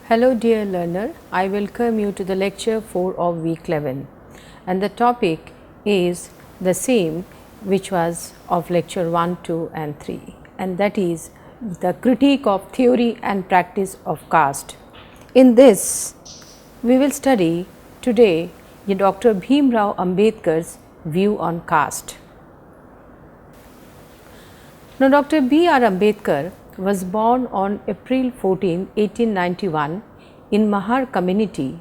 Hello dear learner, I welcome you to the lecture 4 of week 11 and the topic is the same which was of lecture 1, 2 and 3, and that is the critique of theory and practice of caste. In this we will study today Dr. Bhimrao Ambedkar's view on caste. Now, Dr. B.R. Ambedkar was born on April 14, 1891 in Mahar community,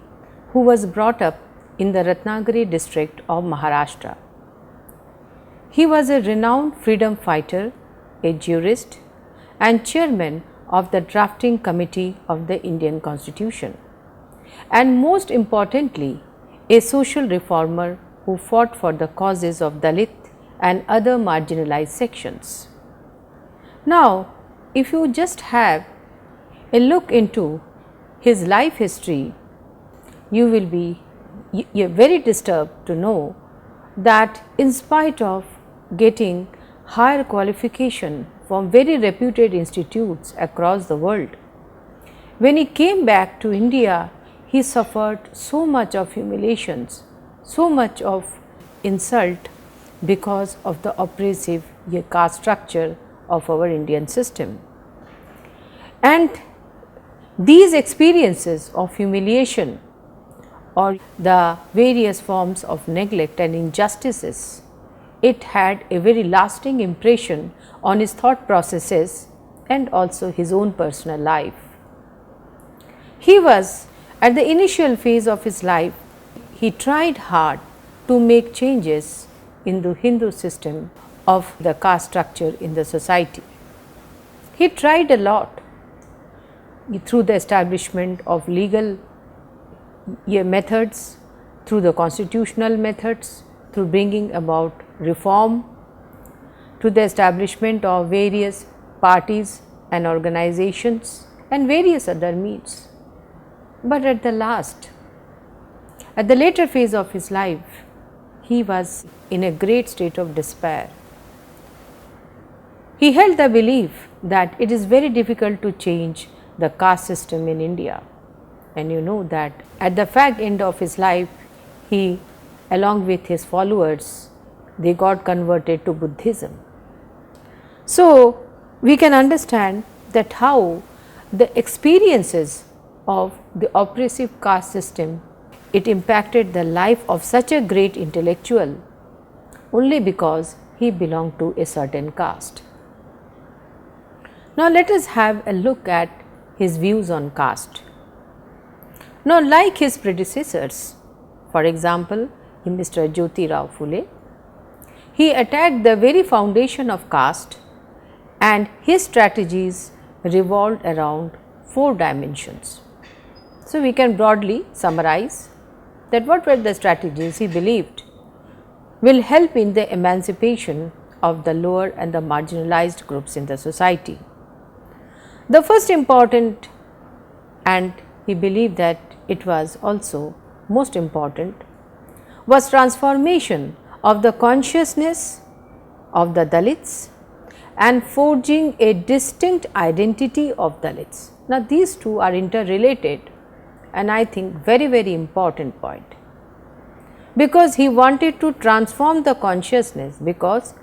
who was brought up in the Ratnagiri district of Maharashtra. He was a renowned freedom fighter, a jurist and chairman of the drafting committee of the Indian Constitution, and most importantly a social reformer who fought for the causes of Dalit and other marginalized sections. Now, if you just have a look into his life history, you will be very disturbed to know that in spite of getting higher qualification from very reputed institutes across the world, when he came back to India, he suffered so much of humiliations, so much of insult because of the oppressive caste structure of our Indian system. And these experiences of humiliation or the various forms of neglect and injustices, it had a very lasting impression on his thought processes and also his own personal life. He was at the initial phase of his life, he tried hard to make changes in the Hindu system of the caste structure in the society. He tried a lot through the establishment of legal methods, through the constitutional methods, through bringing about reform, to the establishment of various parties and organizations and various other means. But at the later phase of his life, he was in a great state of despair. He held the belief that it is very difficult to change the caste system in India, and you know that at the fag end of his life, he along with his followers, they got converted to Buddhism. So, we can understand that how the experiences of the oppressive caste system, it impacted the life of such a great intellectual only because he belonged to a certain caste. Now, let us have a look at his views on caste. Now, like his predecessors, for example, Mr. Jyotirao Phule, he attacked the very foundation of caste, and his strategies revolved around 4 dimensions. So, we can broadly summarize that what were the strategies he believed will help in the emancipation of the lower and the marginalized groups in the society. The first important, and he believed that it was also most important, was transformation of the consciousness of the Dalits and forging a distinct identity of Dalits. Now, these two are interrelated, and I think very important point, because he wanted to transform the consciousness, because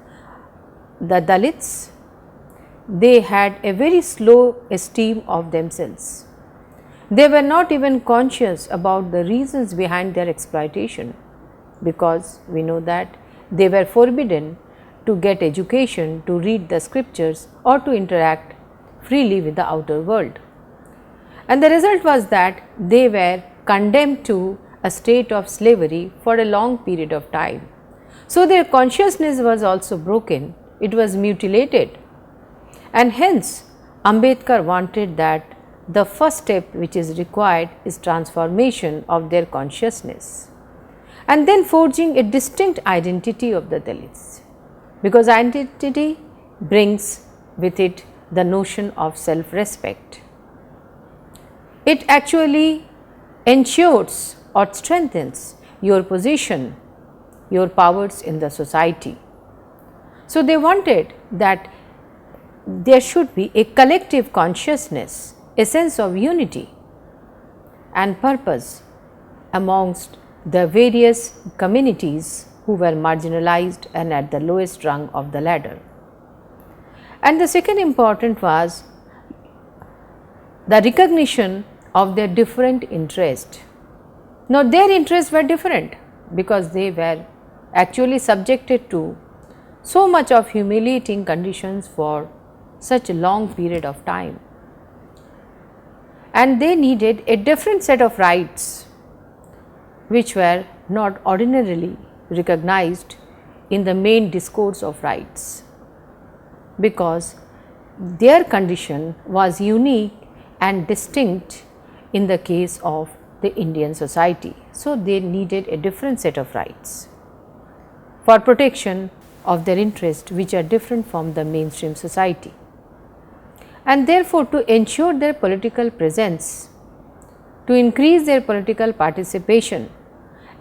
the Dalits, they had a very slow esteem of themselves. They were not even conscious about the reasons behind their exploitation, because we know that they were forbidden to get education, to read the scriptures or to interact freely with the outer world. And the result was that they were condemned to a state of slavery for a long period of time. So, their consciousness was also broken, it was mutilated, and hence Ambedkar wanted that the first step which is required is transformation of their consciousness, and then forging a distinct identity of the Dalits, because identity brings with it the notion of self-respect. It actually ensures or strengthens your position, your powers in the society. So, they wanted that there should be a collective consciousness, a sense of unity. and purpose amongst the various communities who were marginalized and at the lowest rung of the ladder. And the second important was the recognition of their different interests. Now, their interests were different because they were actually subjected to so much of humiliating conditions for such a long period of time, and they needed a different set of rights which were not ordinarily recognized in the main discourse of rights, because their condition was unique and distinct in the case of the Indian society. So, they needed a different set of rights for protection of their interests which are different from the mainstream society. And therefore, to ensure their political presence, to increase their political participation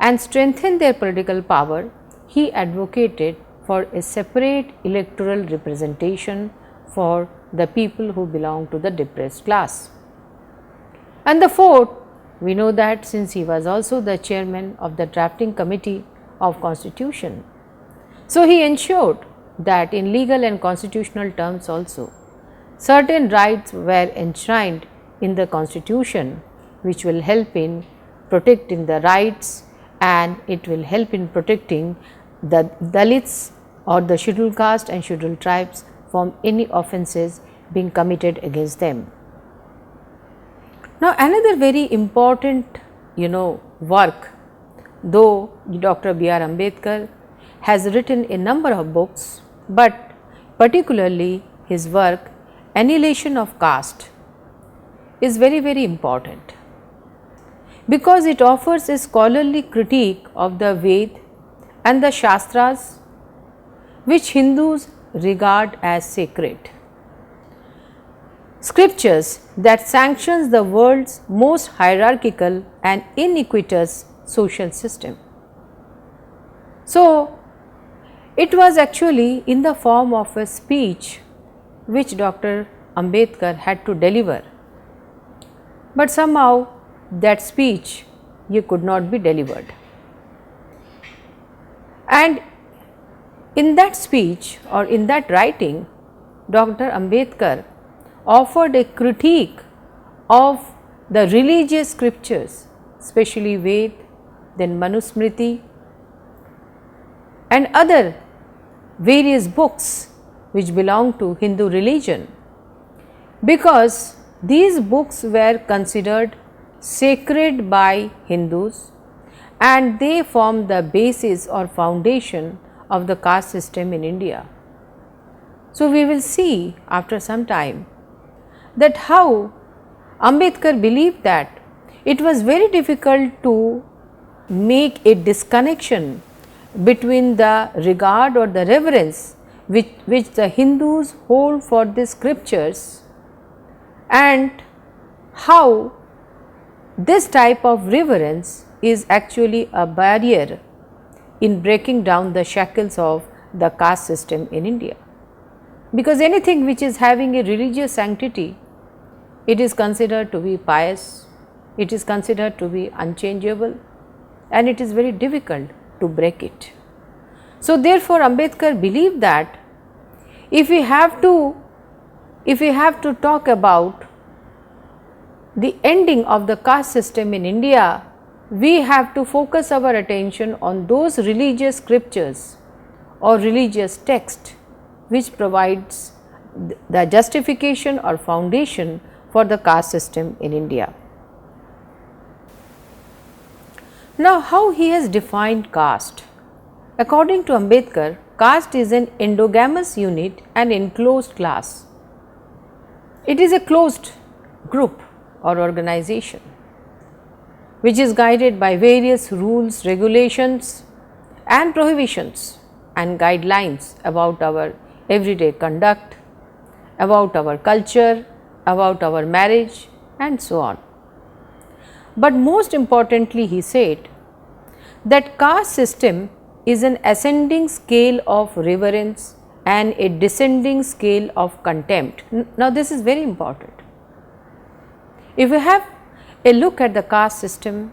and strengthen their political power, he advocated for a separate electoral representation for the people who belong to the depressed class. And the fourth, we know that since he was also the chairman of the drafting committee of constitution, so he ensured that in legal and constitutional terms also certain rights were enshrined in the constitution which will help in protecting the rights, and it will help in protecting the Dalits or the scheduled caste and scheduled tribes from any offences being committed against them. Now, another very important work, though Dr. B.R. Ambedkar has written a number of books, but particularly his work Annihilation of Caste is very, very important, because it offers a scholarly critique of the Ved and the Shastras which Hindus regard as sacred, scriptures that sanctions the world's most hierarchical and iniquitous social system. So, it was actually in the form of a speech which Dr. Ambedkar had to deliver, but somehow that speech could not be delivered. And in that speech or in that writing, Dr. Ambedkar offered a critique of the religious scriptures, especially Ved, then Manusmriti and other various books which belong to Hindu religion, because these books were considered sacred by Hindus and they form the basis or foundation of the caste system in India. So, we will see after some time that how Ambedkar believed that it was very difficult to make a disconnection between the regard or the reverence which the Hindus hold for the scriptures and how this type of reverence is actually a barrier in breaking down the shackles of the caste system in India. Because anything which is having a religious sanctity, it is considered to be pious, it is considered to be unchangeable, and it is very difficult to break it. So, therefore, Ambedkar believed that if we have to talk about the ending of the caste system in India, we have to focus our attention on those religious scriptures or religious text which provides the justification or foundation for the caste system in India. Now, how he has defined caste? According to Ambedkar, caste is an endogamous unit and enclosed class. It is a closed group or organization which is guided by various rules, regulations and prohibitions and guidelines about our everyday conduct, about our culture, about our marriage and so on. But most importantly, he said that caste system is an ascending scale of reverence and a descending scale of contempt. Now, this is very important. If we have a look at the caste system,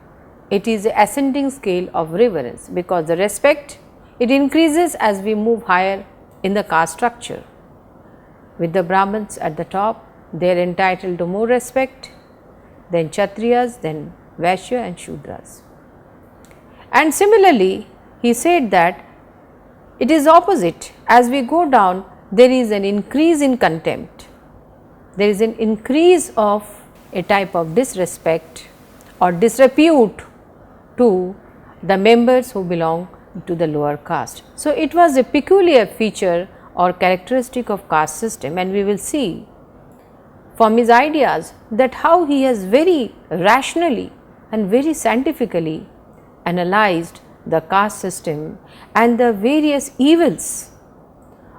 it is an ascending scale of reverence, because the respect, it increases as we move higher in the caste structure. With the Brahmins at the top, they are entitled to more respect, then Kshatriyas, then Vaishya and Shudras. And similarly, he said that it is opposite. As we go down, there is an increase in contempt. There is an increase of a type of disrespect or disrepute to the members who belong to the lower caste. So, it was a peculiar feature or characteristic of caste system, and we will see from his ideas that how he has very rationally and very scientifically analyzed the caste system and the various evils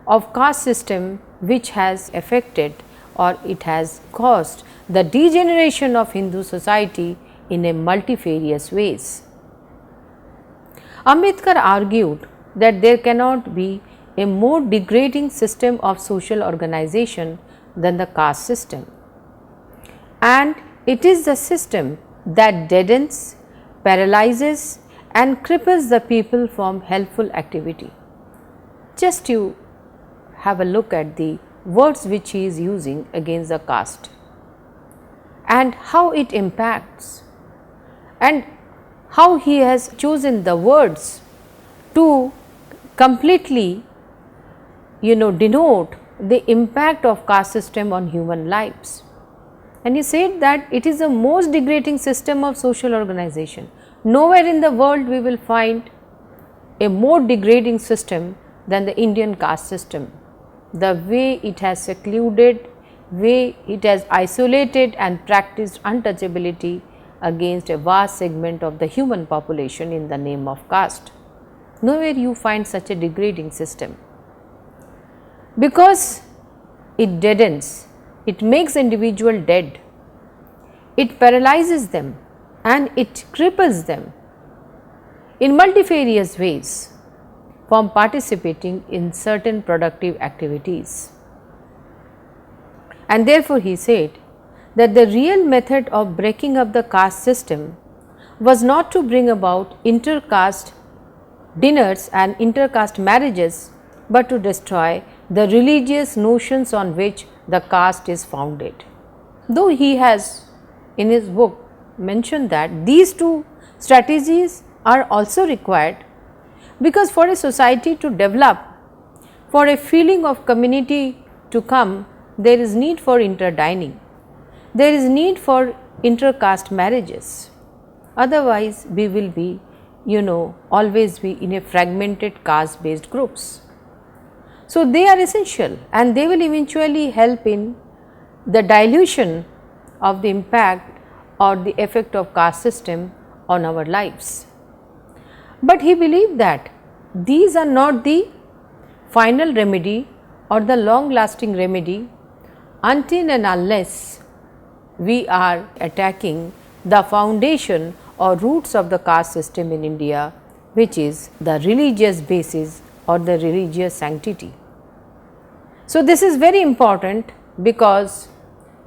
of caste system which has affected or it has caused the degeneration of Hindu society in a multifarious ways. Ambedkar argued that there cannot be a more degrading system of social organization than the caste system, and it is the system that deadens, paralyzes and cripples the people from helpful activity. Just you have a look at the words which he is using against the caste and how it impacts, and how he has chosen the words to completely denote the impact of caste system on human lives. And he said that it is the most degrading system of social organization. Nowhere in the world we will find a more degrading system than the Indian caste system. The way it has secluded, way it has isolated and practiced untouchability against a vast segment of the human population in the name of caste. Nowhere you find such a degrading system, because it deadens, it makes individual dead, it paralyzes them and it cripples them in multifarious ways from participating in certain productive activities. And therefore, he said that the real method of breaking up the caste system was not to bring about inter-caste dinners and inter-caste marriages, but to destroy the religious notions on which the caste is founded. Though he has in his book mentioned that these two strategies are also required, because for a society to develop, for a feeling of community to come, there is need for interdining, there is need for inter-caste marriages. Otherwise, we will be always be in a fragmented caste based groups. So, they are essential and they will eventually help in the dilution of the impact or the effect of caste system on our lives. But he believed that these are not the final remedy or the long lasting remedy until and unless we are attacking the foundation or roots of the caste system in India, which is the religious basis or the religious sanctity. So, this is very important, because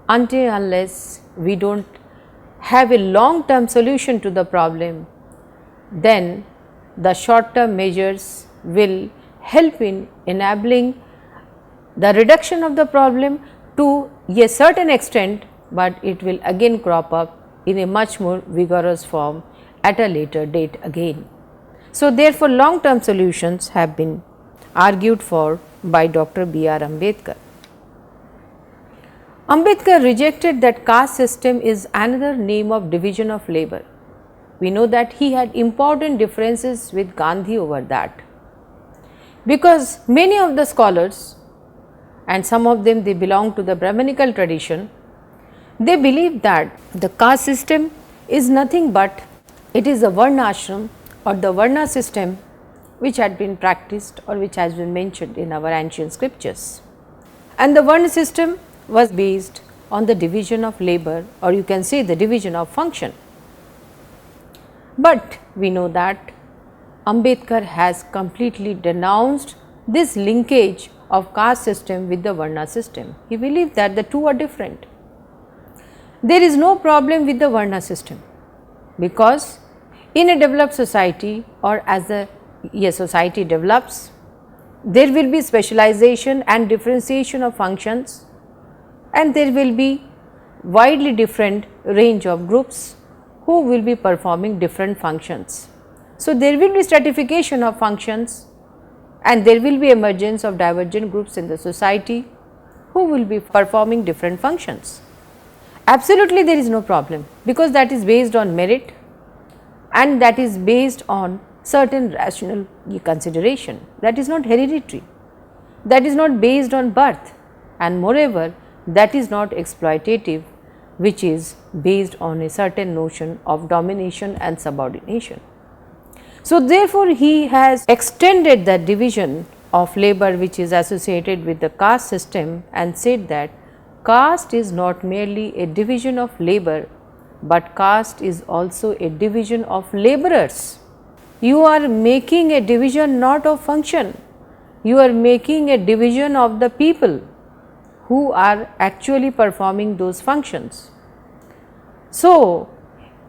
until unless we do not have a long term solution to the problem, then the short term measures will help in enabling the reduction of the problem to a certain extent, but it will again crop up in a much more vigorous form at a later date again. So, therefore, long term solutions have been argued for by Dr. B.R. Ambedkar. Ambedkar rejected that caste system is another name of division of labor. We know that he had important differences with Gandhi over that, because many of the scholars, and some of them they belong to the Brahminical tradition, they believe that the caste system is nothing but it is a Varna ashram or the Varna system which had been practiced or which has been mentioned in our ancient scriptures. And the Varna system was based on the division of labor, or you can say the division of function. But we know that Ambedkar has completely denounced this linkage of caste system with the Varna system. He believed that the two are different. there is no problem with the Varna system, because in a developed society, or as a society develops, there will be specialization and differentiation of functions, and there will be widely different range of groups who will be performing different functions. So, there will be stratification of functions, and there will be emergence of divergent groups in the society who will be performing different functions. Absolutely there is no problem, because that is based on merit and that is based on certain rational consideration, that is not hereditary, that is not based on birth, and moreover that is not exploitative, which is based on a certain notion of domination and subordination. So, therefore, he has extended the division of labor which is associated with the caste system and said that caste is not merely a division of labor, but caste is also a division of laborers. You are making a division not of function, you are making a division of the people who are actually performing those functions. So,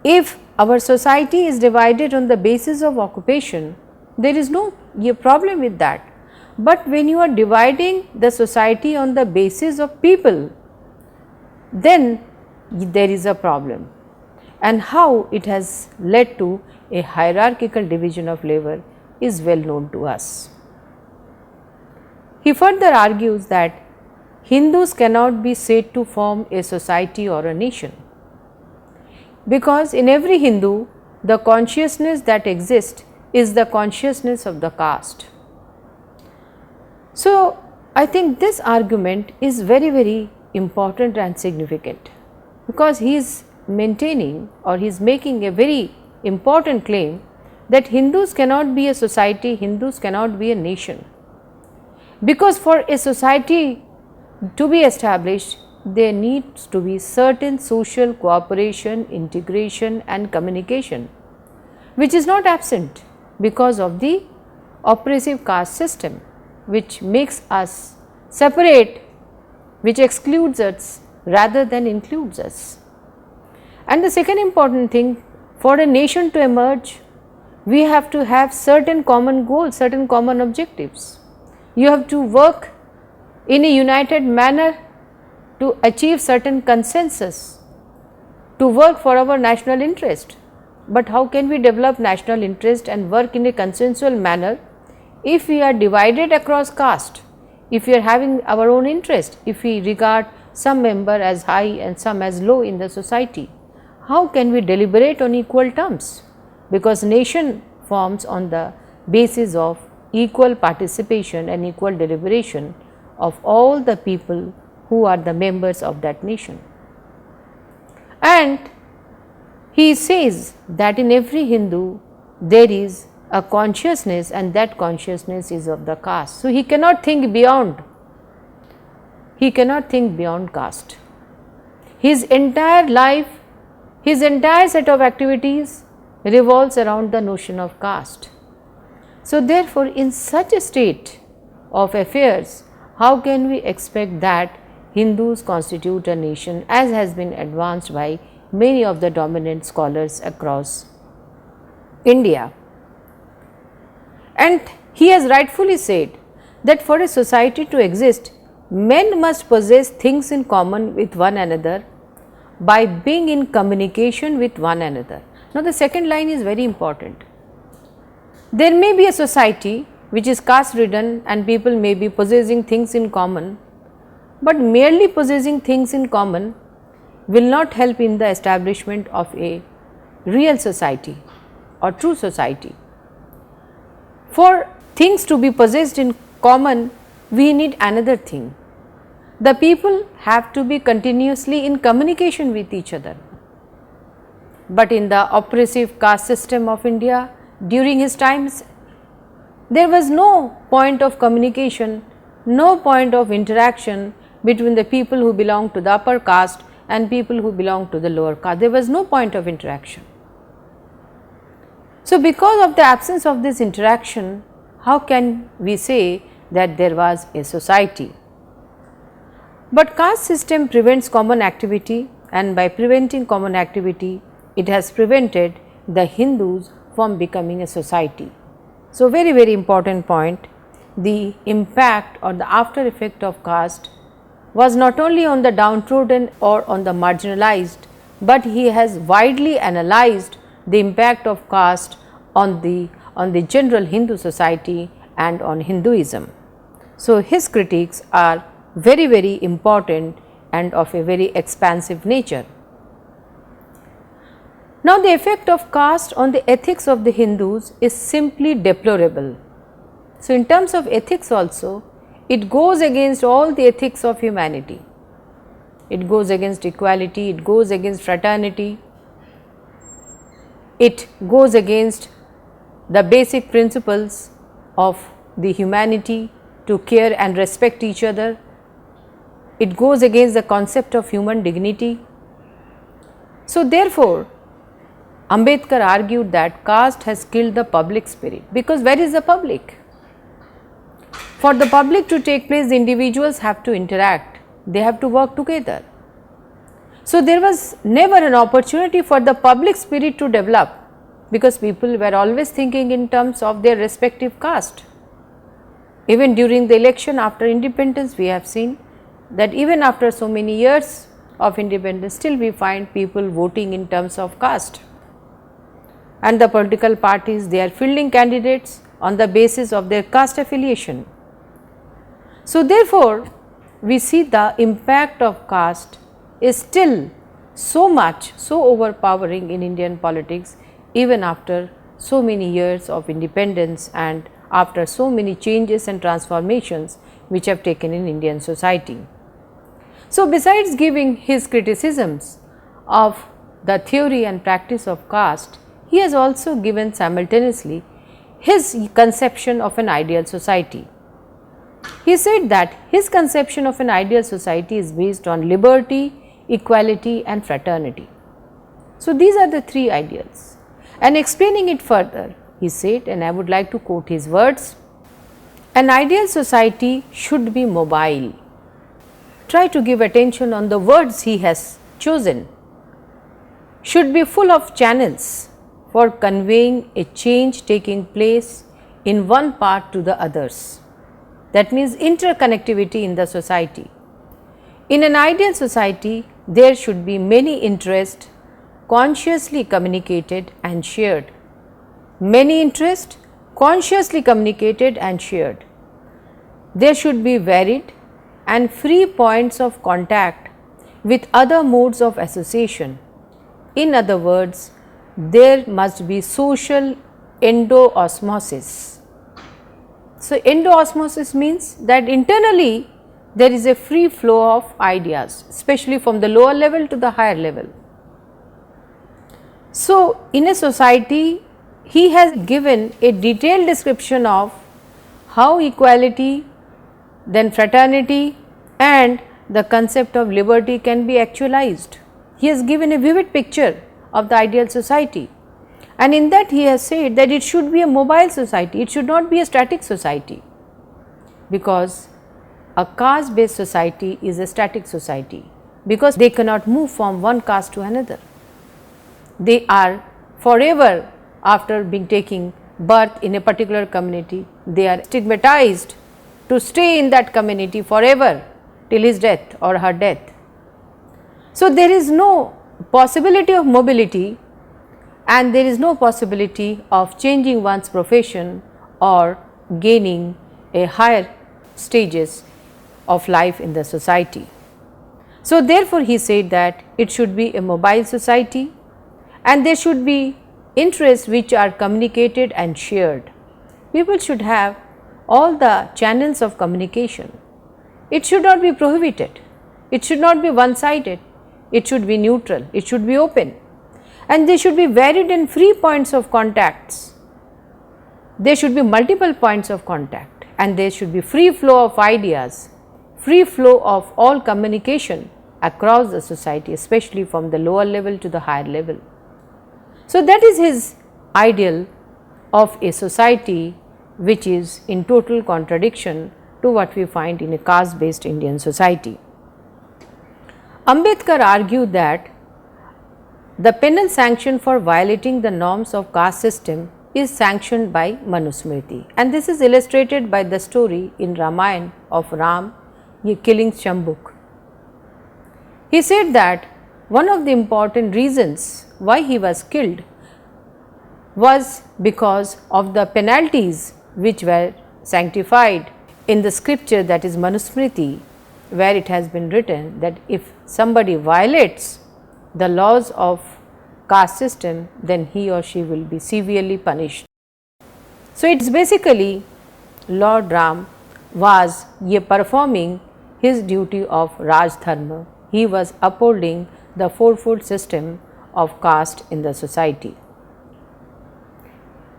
if our society is divided on the basis of occupation, there is no problem with that. But when you are dividing the society on the basis of people, then there is a problem. And how it has led to a hierarchical division of labor is well known to us. He further argues that Hindus cannot be said to form a society or a nation, because in every Hindu the consciousness that exists is the consciousness of the caste. So, I think this argument is very important and significant, because he is maintaining, or he is making a very important claim that Hindus cannot be a society, Hindus cannot be a nation, because for a society to be established there needs to be certain social cooperation, integration and communication, which is not absent because of the oppressive caste system, which makes us separate, which excludes us rather than includes us. And the second important thing, for a nation to emerge, we have to have certain common goals, certain common objectives. You have to work in a united manner to achieve certain consensus, to work for our national interest. But how can we develop national interest and work in a consensual manner if we are divided across caste, if we are having our own interest, if we regard some member as high and some as low in the society? How can we deliberate on equal terms? Because nation forms on the basis of equal participation and equal deliberation of all the people who are the members of that nation. And he says that in every Hindu there is a consciousness, and that consciousness is of the caste. So, he cannot think beyond, caste. His entire life, his entire set of activities revolves around the notion of caste. So, therefore, in such a state of affairs, how can we expect that Hindus constitute a nation, as has been advanced by many of the dominant scholars across India? And he has rightfully said that for a society to exist, men must possess things in common with one another by being in communication with one another. Now, the second line is very important. There may be a society which is caste ridden and people may be possessing things in common, but merely possessing things in common will not help in the establishment of a real society or true society. For things to be possessed in common, we need another thing. The people have to be continuously in communication with each other. But in the oppressive caste system of India, during his times, there was no point of communication, no point of interaction between the people who belong to the upper caste and people who belong to the lower caste. There was no point of interaction. So, because of the absence of this interaction, how can we say that there was a society? But caste system prevents common activity and by preventing common activity, it has prevented the Hindus from becoming a society. So, very, very important point. The impact or the after effect of caste was not only on the downtrodden or on the marginalized, but he has widely analyzed the impact of caste on the general Hindu society and on Hinduism. So, his critiques are very, very important and of a very expansive nature. Now, the effect of caste on the ethics of the Hindus is simply deplorable. So, in terms of ethics also, it goes against all the ethics of humanity. It goes against equality, it goes against fraternity, it goes against the basic principles of the humanity to care and respect each other. It goes against the concept of human dignity. So, therefore, Ambedkar argued that caste has killed the public spirit, because where is the public? For the public to take place, the individuals have to interact, they have to work together. So, there was never an opportunity for the public spirit to develop, because people were always thinking in terms of their respective caste. Even during the election after independence, we have seen that even after so many years of independence, still we find people voting in terms of caste. And the political parties, they are fielding candidates on the basis of their caste affiliation. So, therefore, we see the impact of caste is still so much, so overpowering in Indian politics, even after so many years of independence and after so many changes and transformations which have taken in Indian society. So, besides giving his criticisms of the theory and practice of caste, he has also given simultaneously his conception of an ideal society. He said that his conception of an ideal society is based on liberty, equality and fraternity. So, these are the three ideals, and explaining it further, he said, and I would like to quote his words, "An ideal society should be mobile." Try to give attention on the words he has chosen. Should be full of channels for conveying a change taking place in one part to the others. That means interconnectivity in the society. In an ideal society, there should be many interests consciously communicated and shared. Many interests consciously communicated and shared. There should be varied and free points of contact with other modes of association. In other words, there must be social endo-osmosis. So, endo-osmosis means that internally there is a free flow of ideas, especially from the lower level to the higher level. So, in a society, he has given a detailed description of how equality, then fraternity and the concept of liberty can be actualized. He has given a vivid picture of the ideal society, and in that he has said that it should be a mobile society, it should not be a static society, because a caste based society is a static society, because they cannot move from one caste to another. They are forever, after being taking birth in a particular community, they are stigmatized to stay in that community forever till his death or her death. So, there is no possibility of mobility and there is no possibility of changing one's profession or gaining a higher stages of life in the society. So, therefore, he said that it should be a mobile society and there should be interests which are communicated and shared. People should have all the channels of communication. It should not be prohibited, it should not be one-sided, it should be neutral, it should be open, and there should be varied and free points of contacts. There should be multiple points of contact and there should be free flow of ideas, free flow of all communication across the society, especially from the lower level to the higher level. So, that is his ideal of a society which is in total contradiction to what we find in a caste based Indian society. Ambedkar argued that the penal sanction for violating the norms of caste system is sanctioned by Manusmriti, and this is illustrated by the story in Ramayana of Ram killing Shambhuk. He said that one of the important reasons why he was killed was because of the penalties which were sanctified in the scripture, that is Manusmriti, where it has been written that if somebody violates the laws of caste system, then he or she will be severely punished. So, it is basically Lord Ram was performing his duty of Raj Dharma. He was upholding the fourfold system of caste in the society.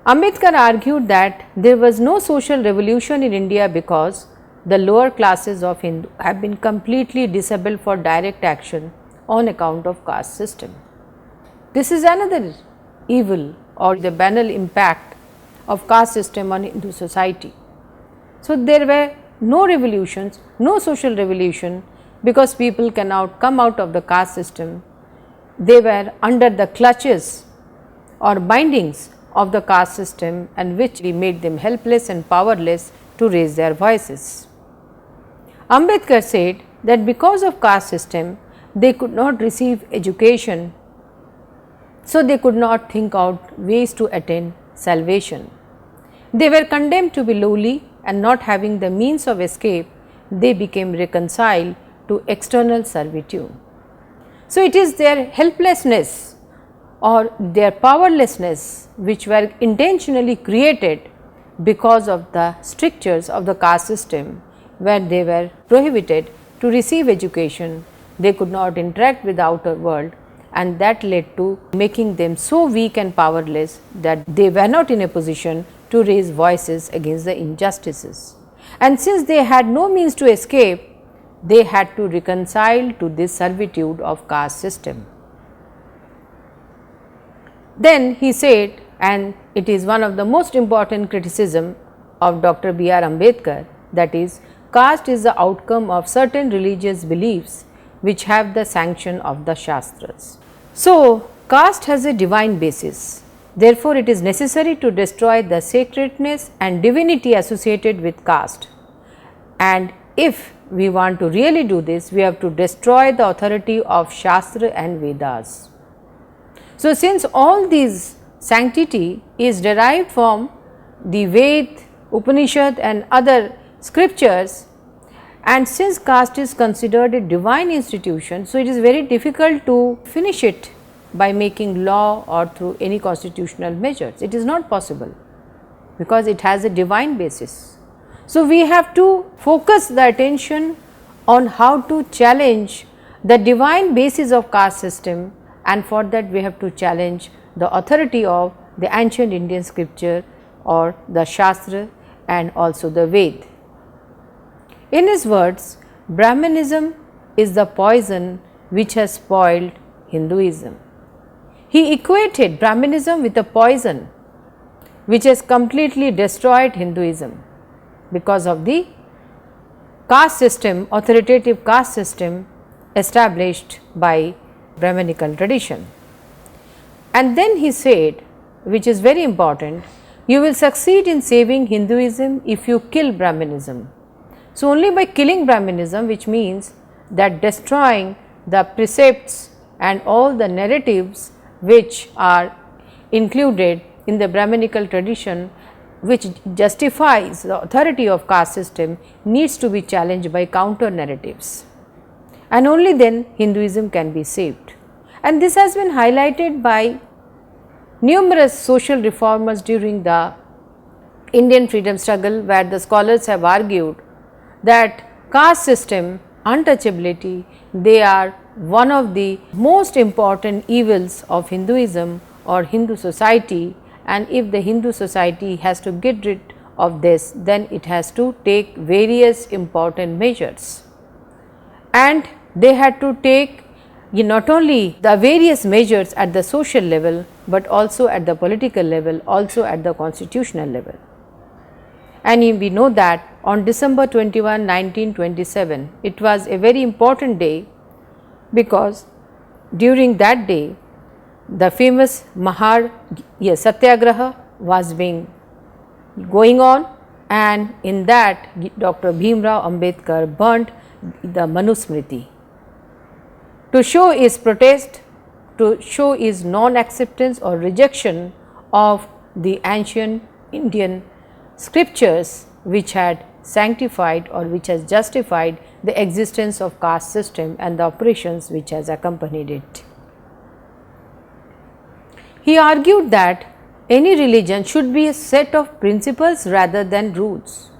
Ambedkar argued that there was no social revolution in India because the lower classes of Hindu have been completely disabled for direct action on account of caste system. This is another evil or the banal impact of caste system on Hindu society. So, there were no revolutions, no social revolution, because people cannot come out of the caste system. They were under the clutches or bindings of the caste system, and which made them helpless and powerless to raise their voices. Ambedkar said that because of caste system, they could not receive education, so they could not think out ways to attain salvation. They were condemned to be lowly, and not having the means of escape, they became reconciled to external servitude. So, it is their helplessness or their powerlessness which were intentionally created because of the strictures of the caste system, where they were prohibited to receive education. They could not interact with the outer world, and that led to making them so weak and powerless that they were not in a position to raise voices against the injustices. And since they had no means to escape, they had to reconcile to this servitude of caste system. Then he said, and it is one of the most important criticism of Dr. B.R. Ambedkar, that is, caste is the outcome of certain religious beliefs which have the sanction of the Shastras. So, caste has a divine basis. Therefore, it is necessary to destroy the sacredness and divinity associated with caste. And if we want to really do this, we have to destroy the authority of Shastra and Vedas. So, since all these sanctity is derived from the Ved, Upanishad and other scriptures, and since caste is considered a divine institution, so it is very difficult to finish it by making law or through any constitutional measures. It is not possible because it has a divine basis. So, we have to focus the attention on how to challenge the divine basis of caste system, and for that we have to challenge the authority of the ancient Indian scripture or the Shastra and also the Ved. In his words, Brahmanism is the poison which has spoiled Hinduism. He equated Brahmanism with a poison which has completely destroyed Hinduism because of the caste system, authoritative caste system established by Brahmanical tradition. And then he said, which is very important, you will succeed in saving Hinduism if you kill Brahmanism. So, only by killing Brahmanism, which means that destroying the precepts and all the narratives which are included in the Brahmanical tradition, which justifies the authority of caste system, needs to be challenged by counter narratives, and only then Hinduism can be saved. And this has been highlighted by numerous social reformers during the Indian freedom struggle, where the scholars have argued that caste system, untouchability, they are one of the most important evils of Hinduism or Hindu society, and if the Hindu society has to get rid of this, then it has to take various important measures. And they had to take not only the various measures at the social level, but also at the political level, also at the constitutional level. And we know that on December 21, 1927, it was a very important day because during that day the famous Satyagraha was going on, and in that Dr. Bhimrao Ambedkar burnt the Manusmriti to show his protest, to show his non-acceptance or rejection of the ancient Indian scriptures which had sanctified or which has justified the existence of caste system and the operations which has accompanied it. He argued that any religion should be a set of principles rather than rules,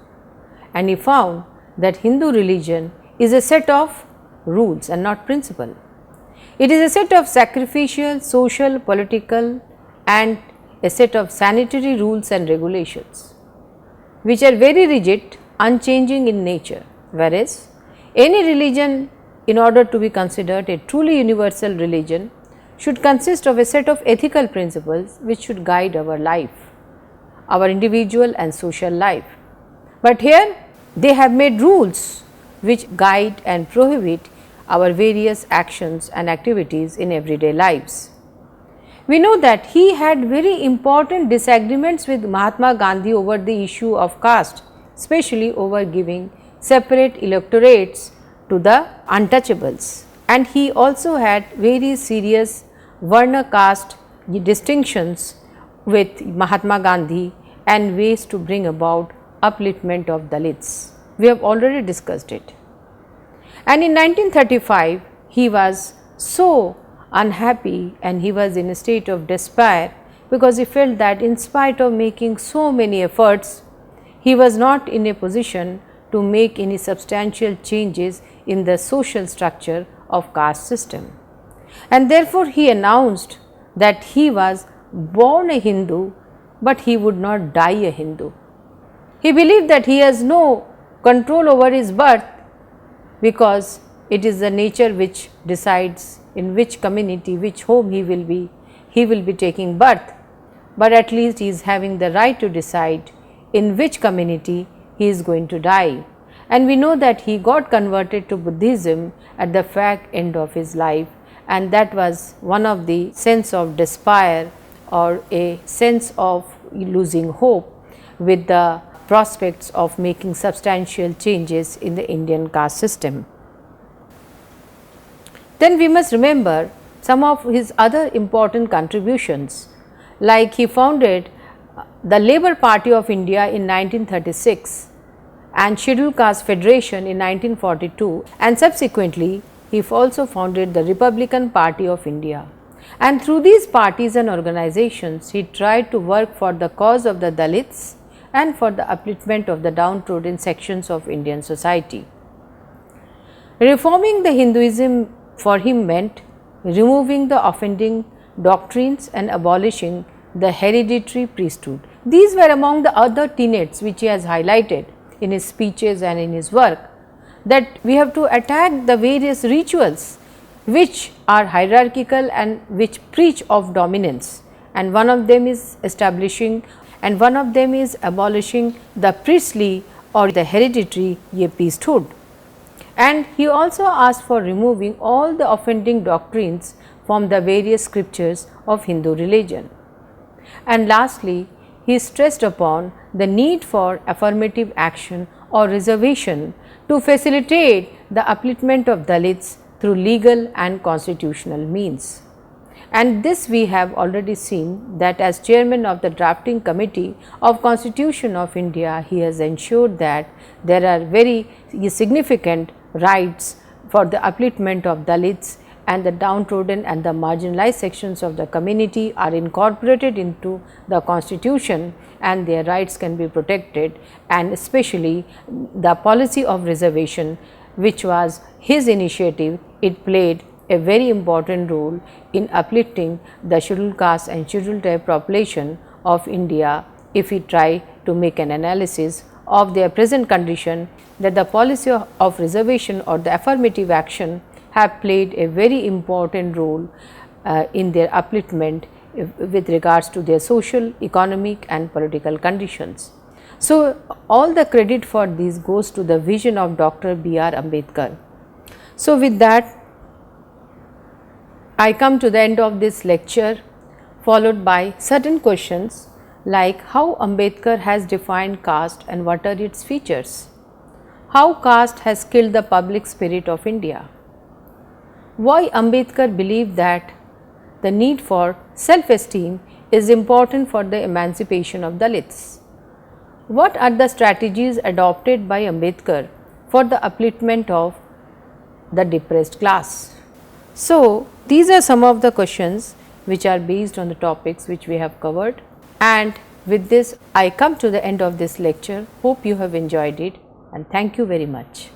and he found that Hindu religion is a set of rules and not principle. It is a set of sacrificial, social, political and a set of sanitary rules and regulations which are very rigid, unchanging in nature, whereas any religion, in order to be considered a truly universal religion, should consist of a set of ethical principles which should guide our life, our individual and social life. But here they have made rules which guide and prohibit our various actions and activities in everyday lives. We know that he had very important disagreements with Mahatma Gandhi over the issue of caste, especially over giving separate electorates to the untouchables, and he also had very serious Varna caste distinctions with Mahatma Gandhi and ways to bring about upliftment of Dalits. We have already discussed it. And in 1935, he was so unhappy and he was in a state of despair because he felt that in spite of making so many efforts, he was not in a position to make any substantial changes in the social structure of caste system. And therefore, he announced that he was born a Hindu, but he would not die a Hindu. He believed that he has no control over his birth because it is the nature which decides in which community, which home he will be taking birth, but at least he is having the right to decide in which community he is going to die. And we know that he got converted to Buddhism at the fag end of his life, and that was one of the sense of despair or a sense of losing hope with the prospects of making substantial changes in the Indian caste system. Then we must remember some of his other important contributions, like he founded the Labour Party of India in 1936 and Scheduled Caste Federation in 1942, and subsequently he also founded the Republican Party of India. And through these parties and organizations, he tried to work for the cause of the Dalits and for the upliftment of the downtrodden sections of Indian society. Reforming the Hinduism for him meant removing the offending doctrines and abolishing the hereditary priesthood. These were among the other tenets which he has highlighted in his speeches and in his work, that we have to attack the various rituals which are hierarchical and which preach of dominance, and one of them is abolishing the priestly or the hereditary priesthood. And he also asked for removing all the offending doctrines from the various scriptures of Hindu religion. And lastly, he stressed upon the need for affirmative action or reservation to facilitate the upliftment of Dalits through legal and constitutional means. And this we have already seen, that as chairman of the drafting committee of Constitution of India, he has ensured that there are very significant rights for the upliftment of Dalits, and the downtrodden and the marginalized sections of the community are incorporated into the constitution and their rights can be protected, and especially the policy of reservation, which was his initiative, it played a very important role in uplifting the scheduled caste and scheduled tribe population of India. If we try to make an analysis of their present condition, that the policy of reservation or the affirmative action have played a very important role in their upliftment with regards to their social, economic and political conditions. So, all the credit for this goes to the vision of Dr. B.R. Ambedkar. So, with that I come to the end of this lecture, followed by certain questions like how Ambedkar has defined caste and what are its features, how caste has killed the public spirit of India, why Ambedkar believed that the need for self-esteem is important for the emancipation of Dalits, what are the strategies adopted by Ambedkar for the upliftment of the depressed class. So, these are some of the questions which are based on the topics which we have covered, and with this I come to the end of this lecture. Hope you have enjoyed it, and thank you very much.